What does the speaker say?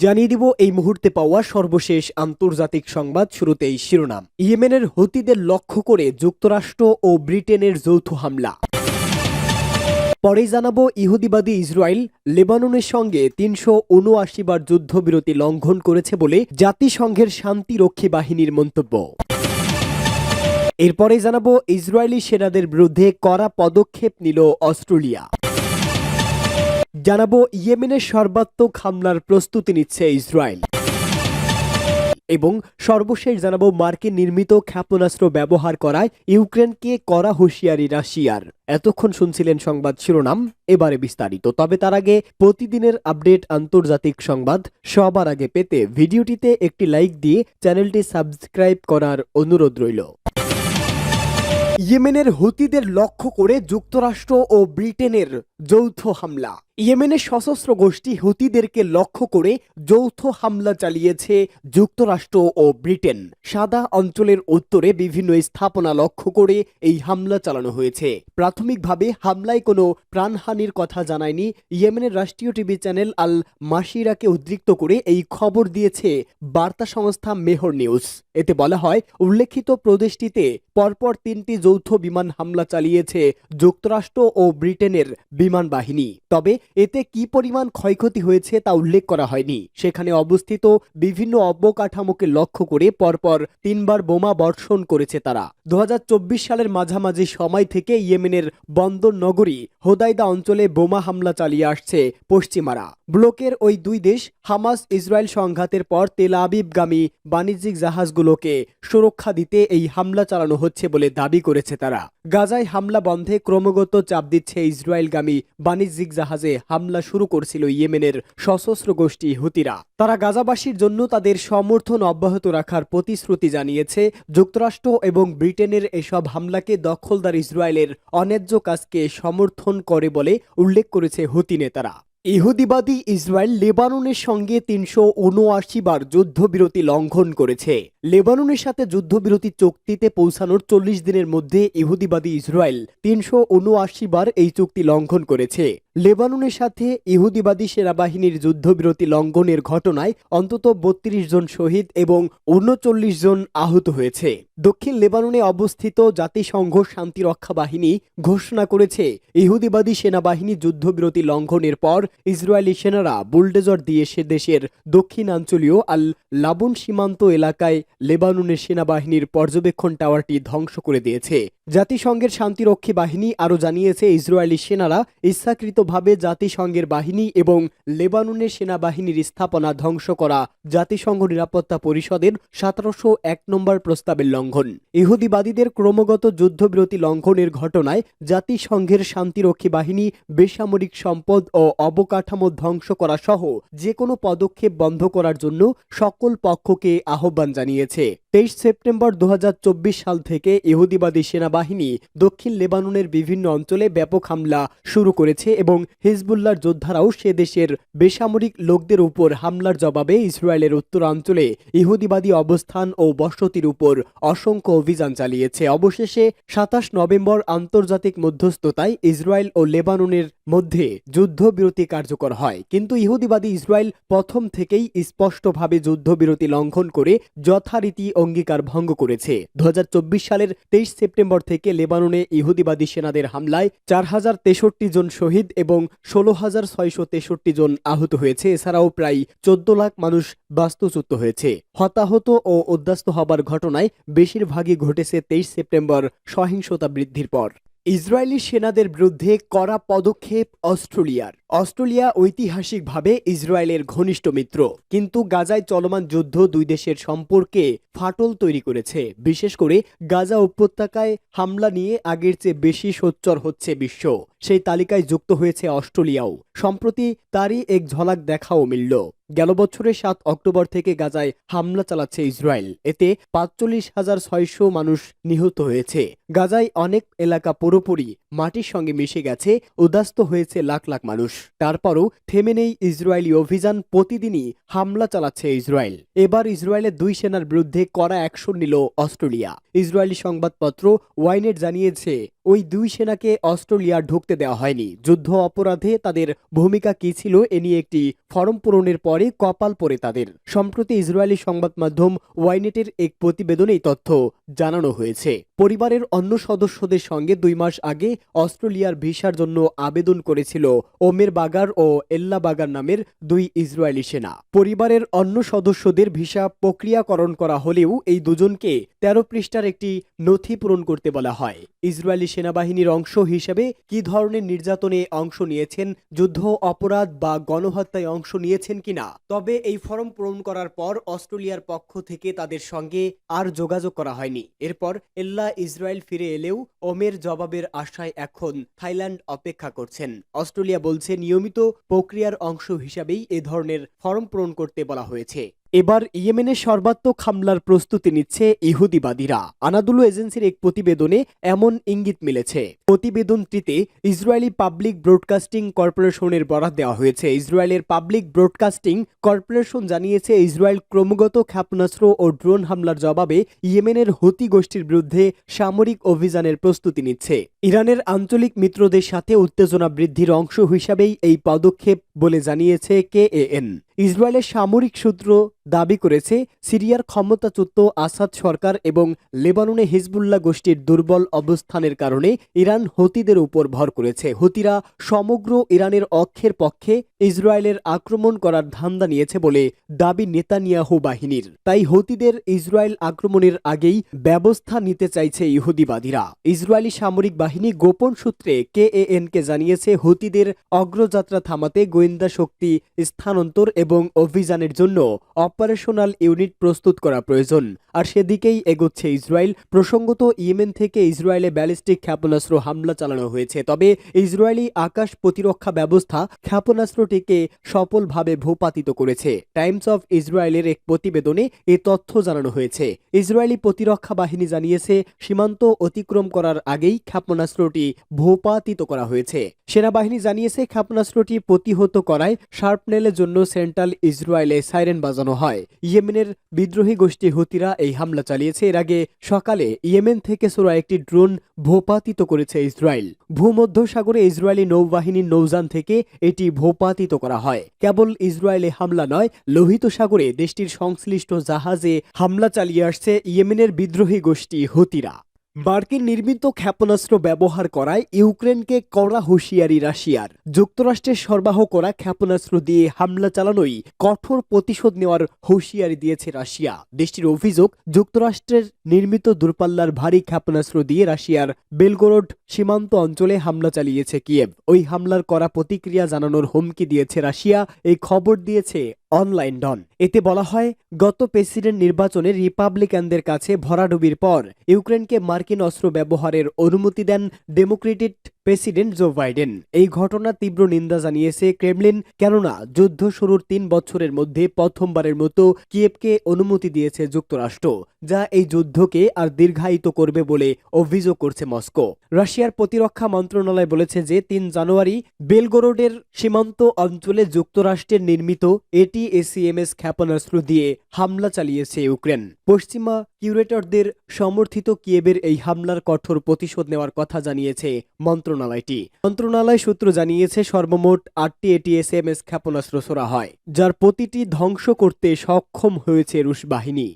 জানিয়ে দিব এই মুহূর্তে পাওয়া সর্বশেষ আন্তর্জাতিক সংবাদ। শুরুতেই শিরোনাম। ইয়েমেনের হুতিদের লক্ষ্য করে যুক্তরাষ্ট্র ও ব্রিটেনের যৌথ হামলা। পরেই জানাবো ইহুদিবাদী ইসরায়েল লেবাননের সঙ্গে ৩৭৯ বার যুদ্ধবিরতি লঙ্ঘন করেছে বলে জাতিসংঘের শান্তিরক্ষী বাহিনীর মন্তব্য। এরপরেই জানাবো ইসরায়েলি সেনাদের বিরুদ্ধে কড়া পদক্ষেপ নিল অস্ট্রেলিয়া। জানাবো ইয়েমেনের সর্বাত্মক হামলার প্রস্তুতি নিচ্ছে ইসরায়েল। এবং সর্বশেষ জানাবো মার্কিন নির্মিত ক্ষেপণাস্ত্র ব্যবহার করায় ইউক্রেনকে কড়া হুঁশিয়ারি রাশিয়ার। এতক্ষণ শুনছিলেন সংবাদ শিরোনাম, এবারে বিস্তারিত। তবে তার আগে প্রতিদিনের আপডেট আন্তর্জাতিক সংবাদ সবার আগে পেতে ভিডিওটিতে একটি লাইক দিয়ে চ্যানেলটি সাবস্ক্রাইব করার অনুরোধ রইল। ইয়েমেনের হুতিদের লক্ষ্য করে যুক্তরাষ্ট্র ও ব্রিটেনের যৌথ হামলা। ইয়েমেনের সশস্ত্র গোষ্ঠী হুতিদেরকে লক্ষ্য করে যৌথ হামলা চালিয়েছে যুক্তরাষ্ট্র ও ব্রিটেন। সাদা অঞ্চলের উত্তরে বিভিন্ন স্থাপনা লক্ষ্য করে এই হামলা চালানো হয়েছে। প্রাথমিকভাবে হামলায় কোনো প্রাণহানির কথা জানায়নি ইয়েমেনের রাষ্ট্রীয় টিভি চ্যানেল আল মাসিরাকে উদ্ধৃত করে এই খবর দিয়েছে বার্তা সংস্থা মেহর নিউজ। এতে বলা হয়, উল্লেখিত প্রদেশটিতে পরপর ৩টি যৌথ বিমান হামলা চালিয়েছে যুক্তরাষ্ট্র ও ব্রিটেনের বিমান বাহিনী। তবে এতে কি পরিমাণ ক্ষয়ক্ষতি হয়েছে তা উল্লেখ করা হয়নি। সেখানে অবস্থিত বিভিন্ন অবকাঠামোকে লক্ষ্য করে পরপর ৩বার বোমা বর্ষণ করেছে তারা। ২০২৪ সালের মাঝামাঝি সময় থেকে ইয়েমেনের বন্দর নগরী হোদাইদা অঞ্চলে বোমা হামলা চালিয়ে আসছে পশ্চিমারা। ব্লকের ওই দুই দেশ হামাস ইসরায়েল সংঘাতের পর তেল আবিবগামী বাণিজ্যিক জাহাজগুলোকে সুরক্ষা দিতে এই হামলা চালানো হচ্ছে বলে দাবি করেছে তারা। গাজায় হামলা বন্ধে ক্রমাগত চাপ দিচ্ছে ইসরায়েলগামী বাণিজ্যিক জাহাজে হামলা শুরু করছিল ইয়েমেনের সশস্ত্র গোষ্ঠী হুতিরা। তারা গাজাবাসীর জন্য তাদের সমর্থন অব্যাহত রাখার প্রতিশ্রুতি জানিয়েছে। যুক্তরাষ্ট্র এবং ব্রিটেনের এসব হামলাকে দখলদার ইসরায়েলের অন্যায্য কাজকে সমর্থন করে বলে উল্লেখ করেছে হুতি নেতারা। ইহুদিবাদী ইসরায়েল লেবাননের সঙ্গে ৩৭৯ বার যুদ্ধবিরতি লঙ্ঘন করেছে। লেবাননের সাথে যুদ্ধবিরতি চুক্তিতে পৌঁছানোর ৪০ দিনের মধ্যে ইহুদিবাদী ইসরায়েল ৩৭৯ বার এই চুক্তি লঙ্ঘন করেছে। লেবাননের সাথে ইহুদিবাদী সেনাবাহিনীর যুদ্ধবিরতি লঙ্ঘনের ঘটনায় অন্তত ৩২ জন শহীদ এবং ৩৯ জন আহত হয়েছে। দক্ষিণ লেবাননে অবস্থিত জাতিসংঘ শান্তিরক্ষা বাহিনী ঘোষণা করেছে, ইহুদিবাদী সেনাবাহিনী যুদ্ধবিরতি লঙ্ঘনের পর ইসরায়েলি সেনারা বুলডোজার দিয়ে সে দেশের দক্ষিণাঞ্চলীয় আল লাবুন সীমান্ত এলাকায় লেবাননের সেনাবাহিনীর পর্যবেক্ষণ টাওয়ারটি ধ্বংস করে দিয়েছে। জাতিসংঘের শান্তিরক্ষী বাহিনী আরও জানিয়েছে, ইসরায়েলি সেনারা ইচ্ছাকৃতভাবে জাতিসংঘের বাহিনী এবং লেবাননের সেনাবাহিনীর স্থাপনা ধ্বংস করা জাতিসংঘ নিরাপত্তা পরিষদের ১৭০১ নম্বর প্রস্তাবের লঙ্ঘন। ইহুদিবাদীদের ক্রমাগত যুদ্ধবিরতি লঙ্ঘনের ঘটনায় জাতিসংঘের শান্তিরক্ষী বাহিনী বেসামরিক সম্পদ ও অবকাঠামো ধ্বংস করা সহ যে কোনো পদক্ষেপ বন্ধ করার জন্য সকল পক্ষকে আহ্বান জানিয়েছে। ২৩ সেপ্টেম্বর ২০২৪ সাল থেকে ইহুদিবাদী সেনাবাহিনী দক্ষিণ লেবাননের বিভিন্ন অঞ্চলে ব্যাপক হামলা শুরু করেছে এবং হিজবুল্লাহর যোদ্ধারাও সে দেশের বেসামরিক লোকদের উপর হামলার জবাবে ইসরায়েলের উত্তরাঞ্চলে ইহুদিবাদী অবস্থান ও বসতির উপর অসংখ্য অভিযান চালিয়েছে। অবশেষে ২৭ নভেম্বর আন্তর্জাতিক মধ্যস্থতায় ইসরায়েল ও লেবাননের মধ্যে যুদ্ধবিরতি কার্যকর হয়। কিন্তু ইহুদিবাদী ইসরায়েল প্রথম থেকেই স্পষ্টভাবে যুদ্ধবিরতি লঙ্ঘন করে যথারীতি অঙ্গীকার ভঙ্গ করেছে। ২০২৪ সালের ২৩ সেপ্টেম্বর থেকে লেবাননে ইহুদিবাদী সেনাদের হামলায় ৪,০৬৩ জন শহীদ এবং ১৬,৬৬৩ জন আহত হয়েছে। এছাড়াও প্রায় ১৪ লাখ মানুষ বাস্তুচ্যুত হয়েছে। হতাহত ও উদ্বাস্তু হবার ঘটনায় বেশিরভাগই ঘটেছে ২৩ সেপ্টেম্বর সহিংসতা বৃদ্ধির পর। ইসরায়েলি সেনাদের বিরুদ্ধে কড়া পদক্ষেপ অস্ট্রেলিয়ার। অস্ট্রেলিয়া ঐতিহাসিকভাবে ইসরায়েলের ঘনিষ্ঠ মিত্র, কিন্তু গাজায় চলমান যুদ্ধ দুই দেশের সম্পর্কে ফাটল তৈরি করেছে। বিশেষ করে গাজা উপত্যকায় হামলা নিয়ে আগের চেয়ে বেশি সোচ্চার হচ্ছে বিশ্ব। সেই তালিকায় যুক্ত হয়েছে অস্ট্রেলিয়াও। সম্প্রতি তারই এক ঝলক দেখাও মিলল। গেল বছরের ৭ অক্টোবর থেকে গাজায় হামলা চালাচ্ছে ইসরায়েল। এতে ৪৫,৬০০ মানুষ নিহত হয়েছে। গাজায় অনেক এলাকা পুরোপুরি মাটির সঙ্গে মিশে গেছে, উদ্বাস্তু হয়েছে লাখ লাখ মানুষ। তারপরও থেমে নেই ইসরায়েলি অভিযান। প্রতিদিনই হামলা চালাচ্ছে ইসরায়েল। এবার ইসরায়েলের দুই সেনার বিরুদ্ধে কড়া অ্যাকশন নিল অস্ট্রেলিয়া। ইসরায়েলি সংবাদপত্র ওয়াইনেট জানিয়েছে, ওই দুই সেনাকে অস্ট্রেলিয়া ঢুকতে দেওয়া হয়নি। যুদ্ধ অপরাধে তাদের ভূমিকা কী ছিল এ নিয়ে একটি ফরম পূরণের পরে কপাল পড়ে তাদের। সম্প্রতি ইসরায়েলি সংবাদ মাধ্যম ওয়াইনেটের এক প্রতিবেদনে এই তথ্য জানানো হয়েছে। পরিবারের অন্য সদস্যদের সঙ্গে 2 মাস আগে অস্ট্রেলিয়ার ভিসার জন্য আবেদন করেছিল ওমের বাগার ও এল্লা বাগার নামের 2 ইসরায়েলি সেনা। পরিবারের অন্য সদস্যদের ভিসা প্রক্রিয়াকরণ করা হলেও এই দুজনকে 13 পৃষ্ঠার একটি নথি পূরণ করতে বলা হয়। ইসরায়েলি সেনাবাহিনীর অংশ হিসেবে কি ধরনের নির্যাতনে অংশ নিয়েছেন, যুদ্ধ অপরাধ বা গণহত্যায় অংশ নিয়েছেন কিনা। তবে এই ফর্ম পূরণ করার পর অস্ট্রেলিয়ার পক্ষ থেকে তাদের সঙ্গে আর যোগাযোগ করা হয়নি। এরপর এল্লা ইসরায়েল ফিরে এলেও ওমের জবাবের আশায় এখন থাইল্যান্ড অপেক্ষা করছেন। অস্ট্রেলিয়া বলছে নিয়মিত প্রক্রিয়ার অংশ হিসাবেই এ ধরনের ফর্ম পূরণ করতে বলা হয়েছে। এবার ইয়েমেনে সর্বাত্মক হামলার প্রস্তুতি নিচ্ছে ইহুদিবাদীরা। আনাদুলু এজেন্সির এক প্রতিবেদনে এমন ইঙ্গিত মিলেছে। প্রতিবেদনটিতে ইসরায়েলি পাবলিক ব্রডকাস্টিং কর্পোরেশনের বরাত দেওয়া হয়েছে। ইসরায়েলের পাবলিক ব্রডকাস্টিং কর্পোরেশন জানিয়েছে ইসরায়েল ক্রমাগত ক্ষেপণাস্ত্র ও ড্রোন হামলার জবাবে ইয়েমেনের হুতি গোষ্ঠীর বিরুদ্ধে সামরিক অভিযানের প্রস্তুতি নিচ্ছে। ইরানের আঞ্চলিক মিত্রদের সাথে উত্তেজনা বৃদ্ধির অংশ হিসাবেই এই পদক্ষেপ বলে জানিয়েছে কেএএন। ইসরায়েলের সামরিক সূত্র দাবি করেছে সিরিয়ার ক্ষমতাচ্যুত আসাদ সরকার এবং লেবাননে হিজবুল্লাহ গোষ্ঠীর দুর্বল অবস্থানের কারণে ইরান হুতিদের উপর ভর করেছে। হুতিরা সমগ্র ইরানের অক্ষের পক্ষে ইসরায়েলের আক্রমণ করার ধান্দা নিয়েছে বলে দাবি নেতানিয়াহু বাহিনীর। তাই হুতিদের ইসরায়েল আক্রমণের আগেই ব্যবস্থা নিতে চাইছে ইহুদিবাদীরা। ইসরায়েলি সামরিক বাহিনী গোপন সূত্রে কেএএনকে জানিয়েছে হুতিদের অগ্রযাত্রা থামাতে গোয়েন্দা শক্তি স্থানান্তর এবং অভিযানের জন্য অপারেশনাল ইউনিট প্রস্তুত করা প্রয়োজন। আর সেদিকেই এগোচ্ছে ইসরায়েল। প্রসঙ্গত ইয়েমেন থেকে ইসরায়েলে ব্যালিস্টিক ক্ষেপণাস্ত্র হামলা চালানো হয়েছে। তবে ইসরায়েলি আকাশ প্রতিরক্ষা ব্যবস্থা ক্ষেপণাস্ত্রটিকে সফলভাবে ভূপাতিত করেছে। টাইমস অফ ইসরায়েলের এক প্রতিবেদনে এ তথ্য জানানো হয়েছে। ইসরায়েলি প্রতিরক্ষা বাহিনী জানিয়েছে সীমান্ত অতিক্রম করার আগেই ক্ষেপণাস্ত্রটি ভূপাতিত করা হয়েছে। সেনাবাহিনী জানিয়েছে ক্ষেপণাস্ত্রটি প্রতিহত করায় শার্পনেলের জন্য সেন্ট্রাল ইসরায়েলে সাইরেন বাজানো হয়। ইয়েমেনের বিদ্রোহী গোষ্ঠী হুতিরা এই হামলা চালিয়েছে। এর আগে সকালে ইয়েমেন থেকে ছোড়া একটি ড্রোন ভূপাতিত করেছে ইসরায়েল। ভূমধ্যসাগরে ইসরায়েলি নৌবাহিনীর নৌযান থেকে এটি ভূপাতিত করা হয়। কেবল ইসরায়েলে হামলা নয়, লোহিত সাগরে দেশটির সংশ্লিষ্ট জাহাজে হামলা চালিয়ে আসছে ইয়েমেনের বিদ্রোহী গোষ্ঠী হুতিরা। মার্কিন নির্মিত ক্ষেপণাস্ত্র ব্যবহার করায় ইউক্রেনকে কড়া হুঁশিয়ারি রাশিয়ার। যুক্তরাষ্ট্রের সরবরাহ করা ক্ষেপণাস্ত্র দিয়ে হামলা চালানোই কঠোর প্রতিশোধ নেওয়ার হুঁশিয়ারি দিয়েছে রাশিয়া। দেশটির অভিযোগ, যুক্তরাষ্ট্রের নির্মিত দূরপাল্লার ভারী ক্ষেপণাস্ত্র দিয়ে রাশিয়ার বেলগোরোড সীমান্ত অঞ্চলে হামলা চালিয়েছে কিয়েভ। ওই হামলার কড়া প্রতিক্রিয়া জানানোর হুমকি দিয়েছে রাশিয়া। এই খবর দিয়েছে অনলাইন ডন। এতে বলা হয়, গত প্রেসিডেন্ট নির্বাচনে রিপাবলিকানদের কাছে ভরাডুবির পর ইউক্রেনকে মার্কিন অস্ত্র ব্যবহারের অনুমতি দেন ডেমোক্রেটিক প্রেসিডেন্ট জো বাইডেন। এই ঘটনা তীব্র নিন্দা জানিয়েছে ক্রেমলিন, কেননা যুদ্ধ শুরুর 3 বছরের মধ্যে প্রথমবারের মতো কিয়েভকে অনুমতি দিয়েছে যুক্তরাষ্ট্র, যা এই যুদ্ধকে আর দীর্ঘায়িত করবে বলে অভিযোগ করছে মস্কো। রাশিয়ার প্রতিরক্ষা মন্ত্রণালয় বলেছে যে 3 জানুয়ারি বেলগোরোডের সীমান্ত অঞ্চলে যুক্তরাষ্ট্রের নির্মিত ATACMS ক্ষেপণাস্ত্র দিয়ে হামলা চালিয়েছে ইউক্রেন। পশ্চিমা কিউরেটরদের সমর্থিত কিয়েভের এই হামলার কঠোর প্রতিশোধ নেওয়ার কথা জানিয়েছে মন্ত্রণালয়টি। মন্ত্রণালয় সূত্র জানিয়েছে সর্বমোট 8টি ATACMS ক্ষেপণাস্ত্র ছোড়া হয়, যার প্রতিটি ধ্বংস করতে সক্ষম হয়েছে রুশ বাহিনী।